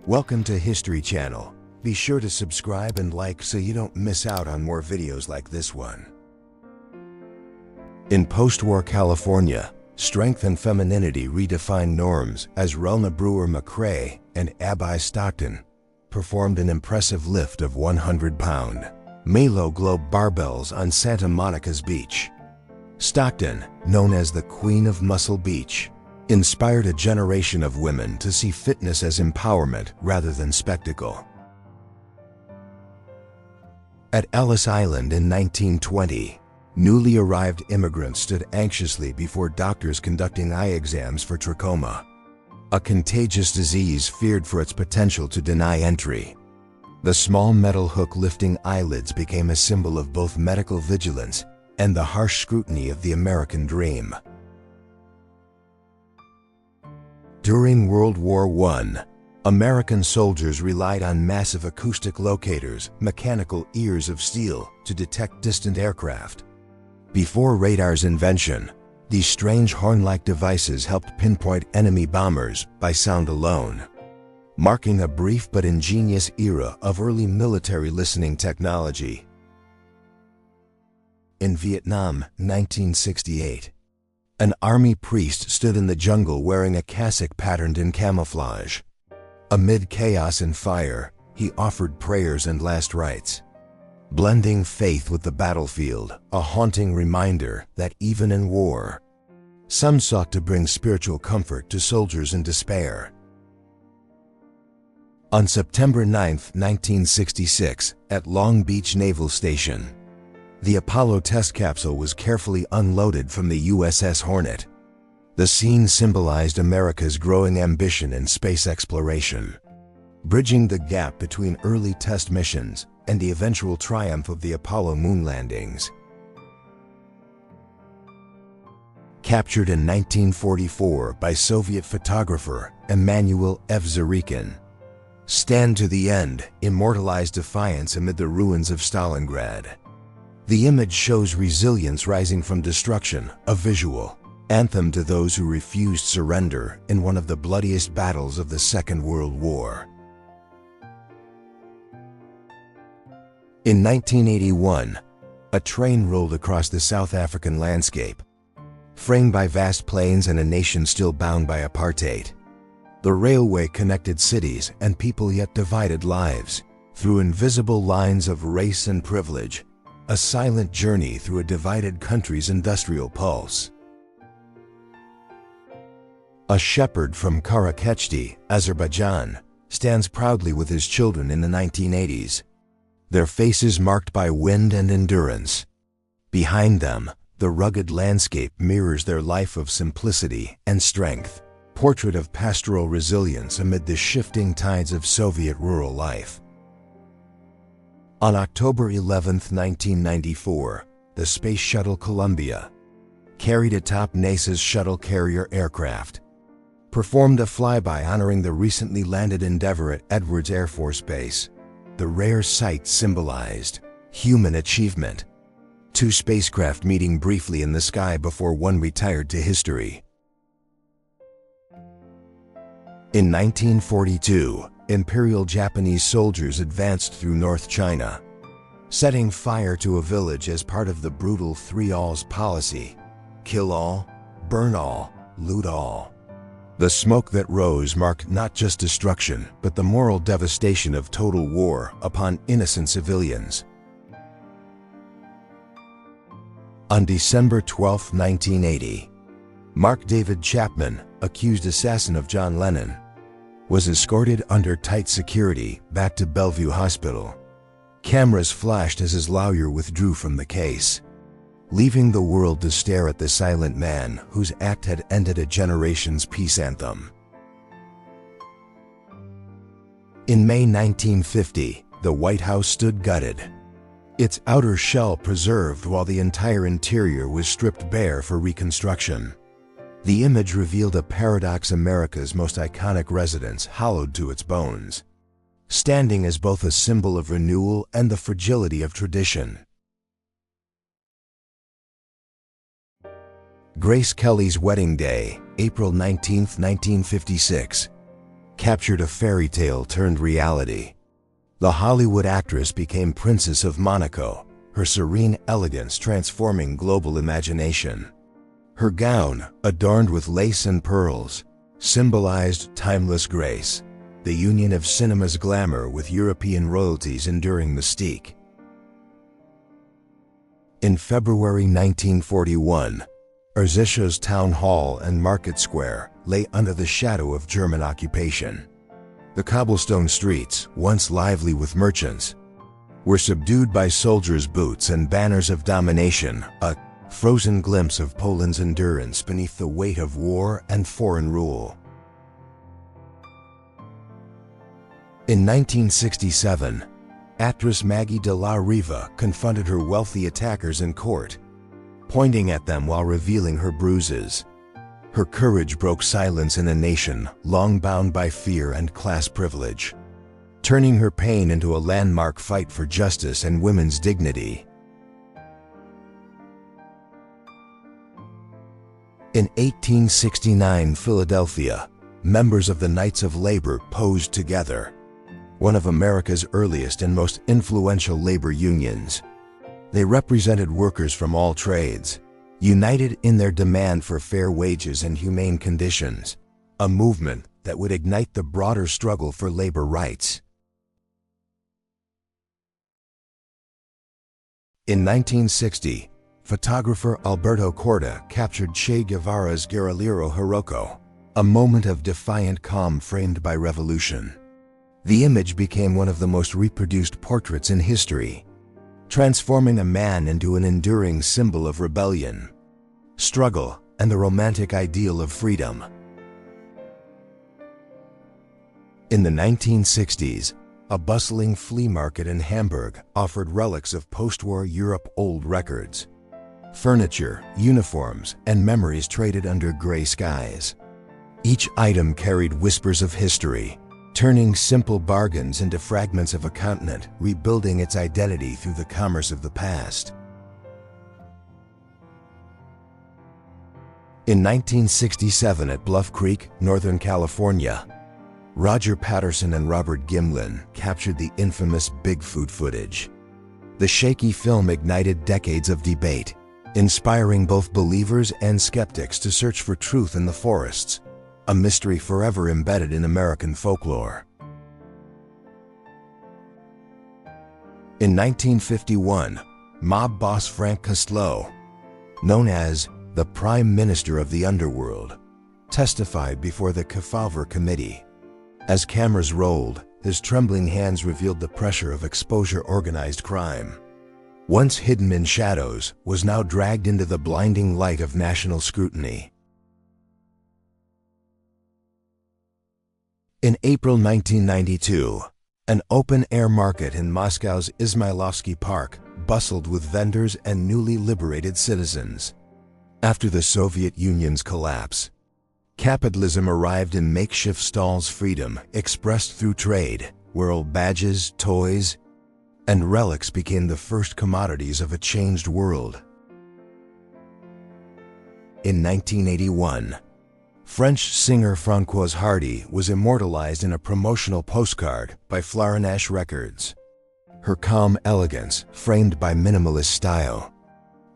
Welcome to History Channel. Be sure to subscribe and like so you don't miss out on more videos like this one. In post-war California, strength and femininity redefined norms as Relna Brewer-McRae and Abby Stockton performed an impressive lift of 100-pound Melo Globe barbells on Santa Monica's beach. Stockton, known as the Queen of Muscle Beach, inspired a generation of women to see fitness as empowerment rather than spectacle. At Ellis Island in 1920, newly arrived immigrants stood anxiously before doctors conducting eye exams for trachoma, a contagious disease feared for its potential to deny entry. The small metal hook lifting eyelids became a symbol of both medical vigilance and the harsh scrutiny of the American dream. During World War I, American soldiers relied on massive acoustic locators, mechanical ears of steel, to detect distant aircraft. Before radar's invention, these strange horn-like devices helped pinpoint enemy bombers by sound alone, marking a brief but ingenious era of early military listening technology. In Vietnam, 1968, an army priest stood in the jungle wearing a cassock patterned in camouflage. Amid chaos and fire, he offered prayers and last rites, blending faith with the battlefield, a haunting reminder that even in war, some sought to bring spiritual comfort to soldiers in despair. On September 9, 1966, at Long Beach Naval Station, the Apollo test capsule was carefully unloaded from the USS Hornet. The scene symbolized America's growing ambition in space exploration, bridging the gap between early test missions and the eventual triumph of the Apollo moon landings. Captured in 1944 by Soviet photographer Emanuel F. Zarikin, "Stand to the End" immortalized defiance amid the ruins of Stalingrad. The image shows resilience rising from destruction, a visual anthem to those who refused surrender in one of the bloodiest battles of the Second World War. In 1981, a train rolled across the South African landscape, framed by vast plains and a nation still bound by apartheid. The railway connected cities and people yet divided lives through invisible lines of race and privilege, a silent journey through a divided country's industrial pulse. A shepherd from Karakhechti, Azerbaijan, stands proudly with his children in the 1980s, their faces marked by wind and endurance. Behind them, the rugged landscape mirrors their life of simplicity and strength, portrait of pastoral resilience amid the shifting tides of Soviet rural life. On October 11, 1994, the Space Shuttle Columbia, carried atop NASA's shuttle carrier aircraft, performed a flyby honoring the recently landed Endeavour at Edwards Air Force Base. The rare sight symbolized human achievement, two spacecraft meeting briefly in the sky before one retired to history. In 1942, Imperial Japanese soldiers advanced through North China, setting fire to a village as part of the brutal three-alls policy: kill all, burn all, loot all. The smoke that rose marked not just destruction, but the moral devastation of total war upon innocent civilians. On December 12, 1980, Mark David Chapman, accused assassin of John Lennon, was escorted under tight security back to Bellevue Hospital. Cameras flashed as his lawyer withdrew from the case, leaving the world to stare at the silent man whose act had ended a generation's peace anthem. In May 1950, the White House stood gutted, its outer shell preserved while the entire interior was stripped bare for reconstruction. The image revealed a paradox: America's most iconic residence hollowed to its bones, standing as both a symbol of renewal and the fragility of tradition. Grace Kelly's wedding day, April 19, 1956. captured a fairy tale turned reality. The Hollywood actress became Princess of Monaco, her serene elegance transforming global imagination. Her gown, adorned with lace and pearls, symbolized timeless grace, the union of cinema's glamour with European royalty's enduring mystique. In February 1941, Erzsébet's town hall and market square lay under the shadow of German occupation. The cobblestone streets, once lively with merchants, were subdued by soldiers' boots and banners of domination, a frozen glimpse of Poland's endurance beneath the weight of war and foreign rule. In 1967, actress Maggie de la Riva confronted her wealthy attackers in court, pointing at them while revealing her bruises. Her courage broke silence in a nation long bound by fear and class privilege, turning her pain into a landmark fight for justice and women's dignity. In 1869 Philadelphia, members of the Knights of Labor posed together, one of America's earliest and most influential labor unions. They represented workers from all trades, united in their demand for fair wages and humane conditions, a movement that would ignite the broader struggle for labor rights. In 1960, photographer Alberto Corda captured Che Guevara's Guerrillero Hiroko, a moment of defiant calm framed by revolution. The image became one of the most reproduced portraits in history, transforming a man into an enduring symbol of rebellion, struggle, and the romantic ideal of freedom. In the 1960s, a bustling flea market in Hamburg offered relics of post-war Europe old records. Furniture, uniforms, and memories traded under gray skies. Each item carried whispers of history, turning simple bargains into fragments of a continent, rebuilding its identity through the commerce of the past. In 1967 at Bluff Creek, Northern California, Roger Patterson and Robert Gimlin captured the infamous Bigfoot footage. The shaky film ignited decades of debate, inspiring both believers and skeptics to search for truth in the forests, a mystery forever embedded in American folklore. In 1951, mob boss Frank Costello, known as the Prime Minister of the Underworld, testified before the Kefauver Committee. As cameras rolled, his trembling hands revealed the pressure of exposure organized crime. Once hidden in shadows, was now dragged into the blinding light of national scrutiny. In April 1992, an open-air market in Moscow's Izmailovsky Park bustled with vendors and newly liberated citizens. After the Soviet Union's collapse, capitalism arrived in makeshift stalls. Freedom expressed through trade, where old badges, toys, and relics became the first commodities of a changed world. In 1981, French singer Françoise Hardy was immortalized in a promotional postcard by Florinash Records. Her calm elegance, framed by minimalist style,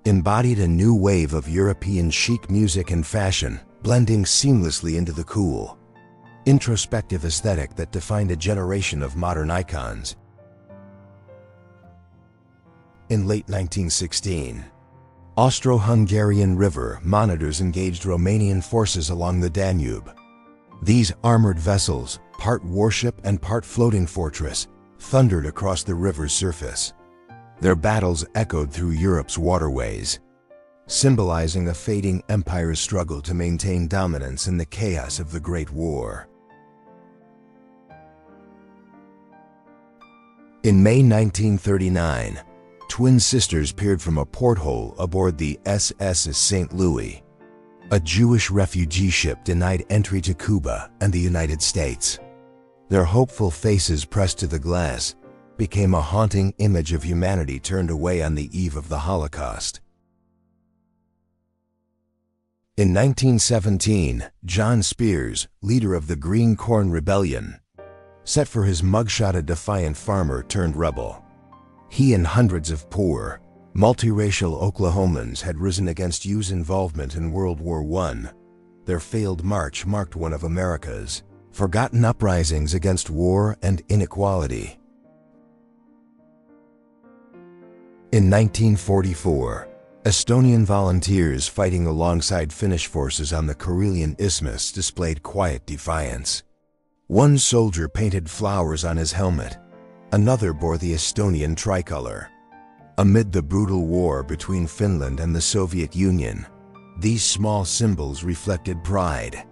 embodied a new wave of European chic music and fashion, blending seamlessly into the cool, introspective aesthetic that defined a generation of modern icons. In late 1916, Austro-Hungarian river monitors engaged Romanian forces along the Danube. These armored vessels, part warship and part floating fortress, thundered across the river's surface. Their battles echoed through Europe's waterways, symbolizing a fading empire's struggle to maintain dominance in the chaos of the Great War. In May 1939, twin sisters peered from a porthole aboard the SS St. Louis. A Jewish refugee ship denied entry to Cuba and the United States. Their hopeful faces pressed to the glass became a haunting image of humanity turned away on the eve of the Holocaust. In 1917, John Spears, leader of the Green Corn Rebellion, set for his mugshot a defiant farmer turned rebel. He and hundreds of poor, multiracial Oklahomans had risen against U's involvement in World War I. Their failed march marked one of America's forgotten uprisings against war and inequality. In 1944, Estonian volunteers fighting alongside Finnish forces on the Karelian Isthmus displayed quiet defiance. One soldier painted flowers on his helmet, another bore the Estonian tricolor. Amid the brutal war between Finland and the Soviet Union, these small symbols reflected pride,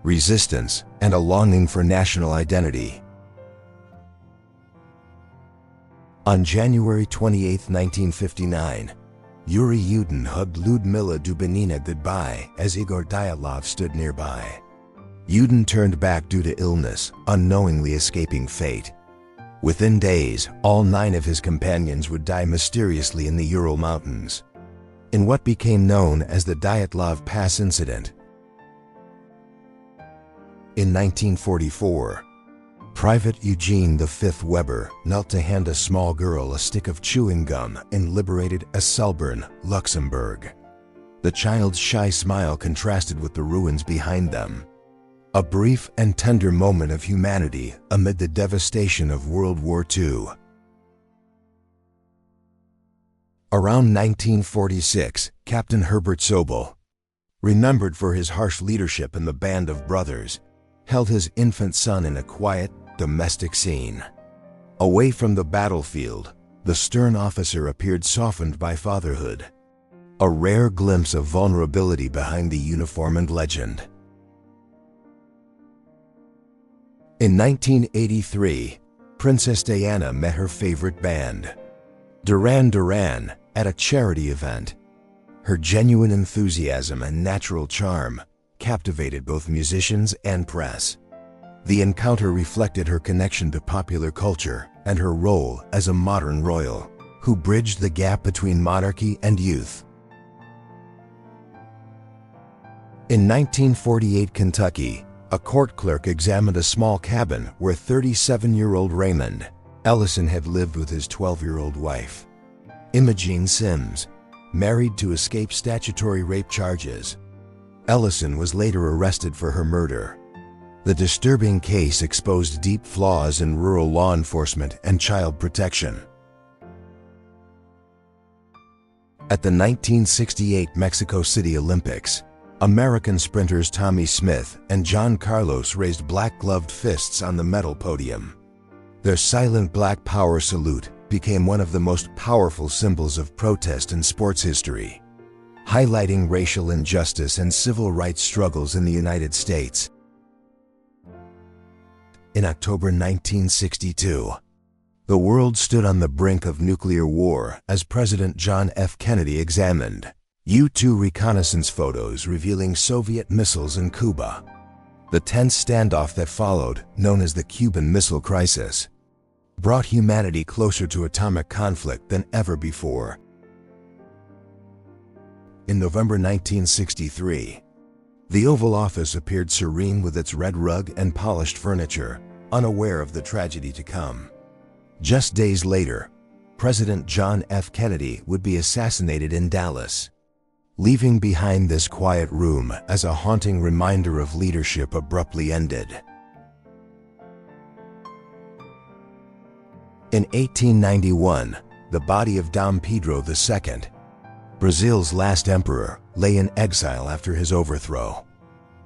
resistance, and a longing for national identity. On January 28, 1959, Yuri Yudin hugged Lyudmila Dubinina goodbye as Igor Dyatlov stood nearby. Yudin turned back due to illness, unknowingly escaping fate. Within days, all 9 of his companions would die mysteriously in the Ural Mountains, in what became known as the Dyatlov Pass Incident. In 1944, Private Eugene V. Weber knelt to hand a small girl a stick of chewing gum in liberated Esselborn, Luxembourg. The child's shy smile contrasted with the ruins behind them. A brief and tender moment of humanity amid the devastation of World War II. Around 1946, Captain Herbert Sobel, remembered for his harsh leadership in the Band of Brothers, held his infant son in a quiet, domestic scene. Away from the battlefield, the stern officer appeared softened by fatherhood, a rare glimpse of vulnerability behind the uniform and legend. In 1983, Princess Diana met her favorite band, Duran Duran, at a charity event. Her genuine enthusiasm and natural charm captivated both musicians and press. The encounter reflected her connection to popular culture and her role as a modern royal who bridged the gap between monarchy and youth. In 1948 Kentucky, a court clerk examined a small cabin where 37-year-old Raymond Ellison had lived with his 12-year-old wife, Imogene Sims, married to escape statutory rape charges. Ellison was later arrested for her murder. The disturbing case exposed deep flaws in rural law enforcement and child protection. At the 1968 Mexico City Olympics, American sprinters Tommy Smith and John Carlos raised black-gloved fists on the medal podium. Their silent black power salute became one of the most powerful symbols of protest in sports history, highlighting racial injustice and civil rights struggles in the United States. In October 1962, the world stood on the brink of nuclear war as President John F. Kennedy examined U-2 reconnaissance photos revealing Soviet missiles in Cuba. The tense standoff that followed, known as the Cuban Missile Crisis, brought humanity closer to atomic conflict than ever before. In November 1963, the Oval Office appeared serene with its red rug and polished furniture, unaware of the tragedy to come. Just days later, President John F. Kennedy would be assassinated in Dallas, leaving behind this quiet room as a haunting reminder of leadership abruptly ended. In 1891, the body of Dom Pedro II, Brazil's last emperor, lay in exile after his overthrow.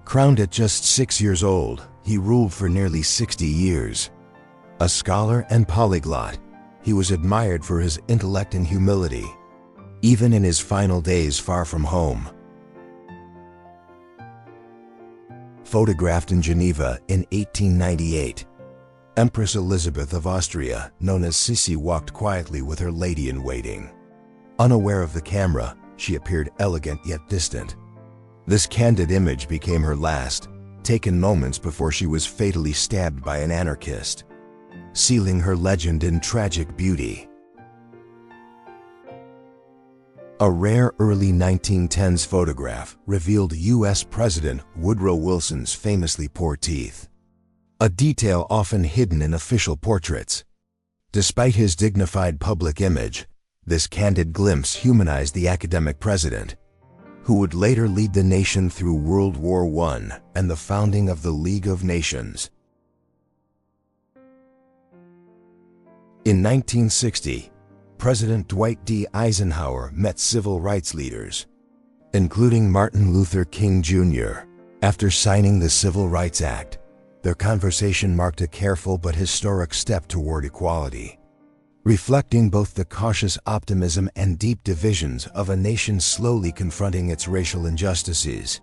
Crowned at just 6 years old, he ruled for nearly 60 years. A scholar and polyglot, he was admired for his intellect and humility, even in his final days far from home. Photographed in Geneva in 1898, Empress Elizabeth of Austria, known as Sissi, walked quietly with her lady-in-waiting. Unaware of the camera, she appeared elegant yet distant. This candid image became her last, taken moments before she was fatally stabbed by an anarchist, sealing her legend in tragic beauty. A rare early 1910s photograph revealed U.S. President Woodrow Wilson's famously poor teeth, a detail often hidden in official portraits. Despite his dignified public image, this candid glimpse humanized the academic president, who would later lead the nation through World War I and the founding of the League of Nations. In 1960, President Dwight D. Eisenhower met civil rights leaders, including Martin Luther King Jr. After signing the Civil Rights Act, their conversation marked a careful but historic step toward equality, reflecting both the cautious optimism and deep divisions of a nation slowly confronting its racial injustices.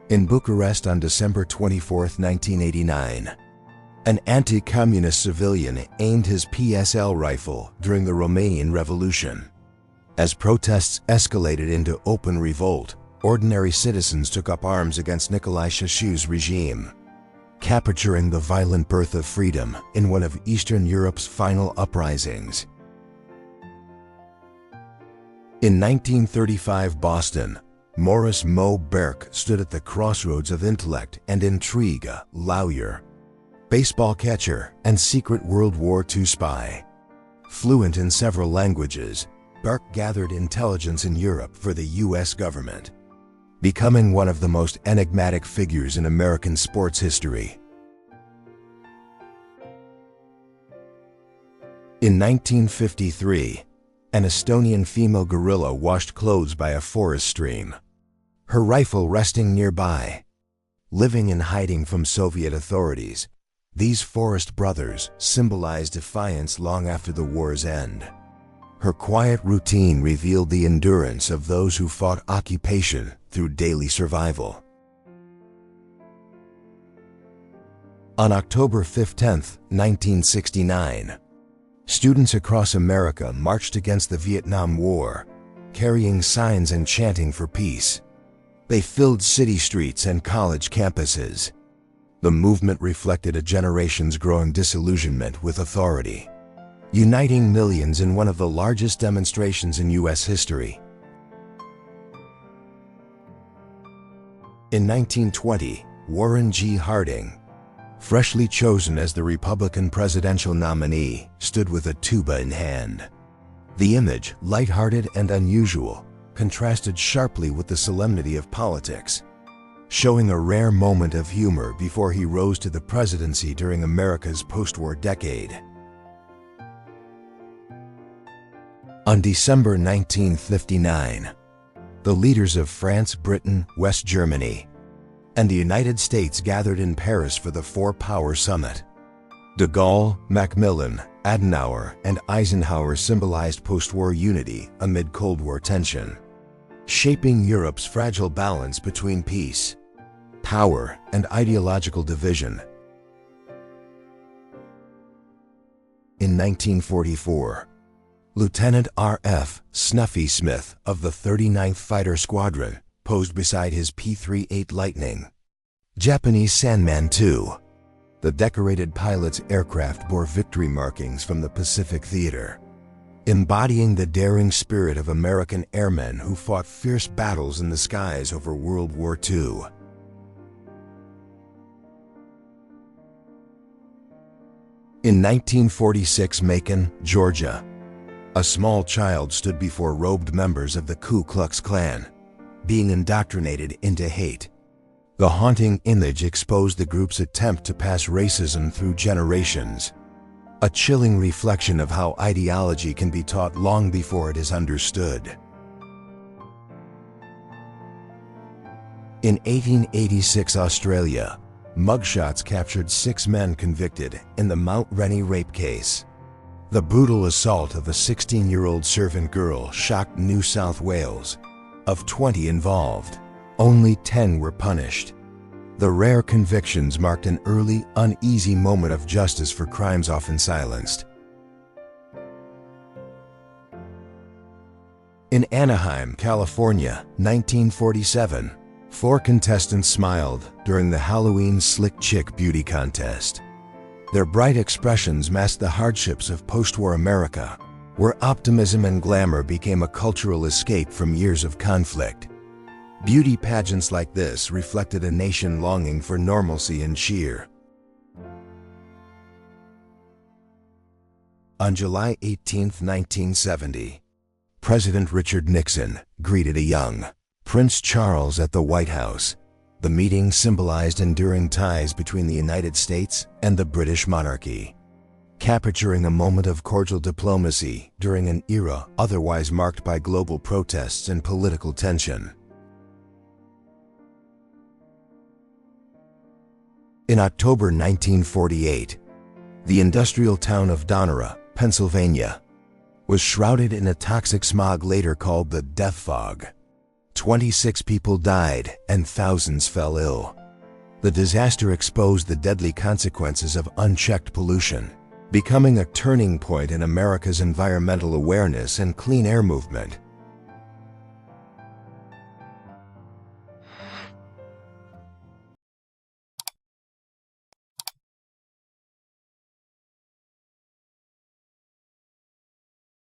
In Bucharest on December 24, 1989, an anti-communist civilian aimed his PSL rifle during the Romanian Revolution. As protests escalated into open revolt, ordinary citizens took up arms against Nicolae Ceausescu's regime, capturing the violent birth of freedom in one of Eastern Europe's final uprisings. In 1935 Boston, Maurice Mo Burke stood at the crossroads of intellect and intrigue, lawyer, baseball catcher, and secret World War II spy. Fluent in several languages, Burke gathered intelligence in Europe for the U.S. government, becoming one of the most enigmatic figures in American sports history. In 1953, an Estonian female guerrilla washed clothes by a forest stream, her rifle resting nearby. Living in hiding from Soviet authorities, these forest brothers symbolized defiance long after the war's end. Her quiet routine revealed the endurance of those who fought occupation through daily survival. On October 15, 1969, students across America marched against the Vietnam War, carrying signs and chanting for peace. They filled city streets and college campuses. The movement reflected a generation's growing disillusionment with authority, uniting millions in one of the largest demonstrations in U.S. history. In 1920, Warren G. Harding, freshly chosen as the Republican presidential nominee, stood with a tuba in hand. The image, lighthearted and unusual, contrasted sharply with the solemnity of politics, showing a rare moment of humor before he rose to the presidency during America's post-war decade. On December 1959, the leaders of France, Britain, West Germany, and the United States gathered in Paris for the Four-Power Summit. De Gaulle, Macmillan, Adenauer, and Eisenhower symbolized post-war unity amid Cold War tension, shaping Europe's fragile balance between peace, power, and ideological division. In 1944, Lieutenant R.F. Snuffy Smith of the 39th Fighter Squadron posed beside his P-38 Lightning, Japanese Sandman II. The decorated pilot's aircraft bore victory markings from the Pacific Theater, embodying the daring spirit of American airmen who fought fierce battles in the skies over World War II. In 1946 Macon, Georgia, a small child stood before robed members of the Ku Klux Klan, being indoctrinated into hate. The haunting image exposed the group's attempt to pass racism through generations, a chilling reflection of how ideology can be taught long before it is understood. In 1886 Australia, mugshots captured 6 men convicted in the Mount Rennie rape case. The brutal assault of a 16-year-old servant girl shocked New South Wales. Of 20 involved, only 10 were punished. The rare convictions marked an early, uneasy moment of justice for crimes often silenced. In Anaheim, California, 1947, 4 contestants smiled during the Halloween Slick Chick Beauty Contest. Their bright expressions masked the hardships of post-war America, where optimism and glamour became a cultural escape from years of conflict. Beauty pageants like this reflected a nation longing for normalcy and cheer. On July 18, 1970, President Richard Nixon greeted a young Prince Charles at the White House. The meeting symbolized enduring ties between the United States and the British monarchy, capturing a moment of cordial diplomacy during an era otherwise marked by global protests and political tension. In October 1948, the industrial town of Donora, Pennsylvania, was shrouded in a toxic smog later called the Death Fog. 26 people died and thousands fell ill. The disaster exposed the deadly consequences of unchecked pollution, becoming a turning point in America's environmental awareness and clean air movement.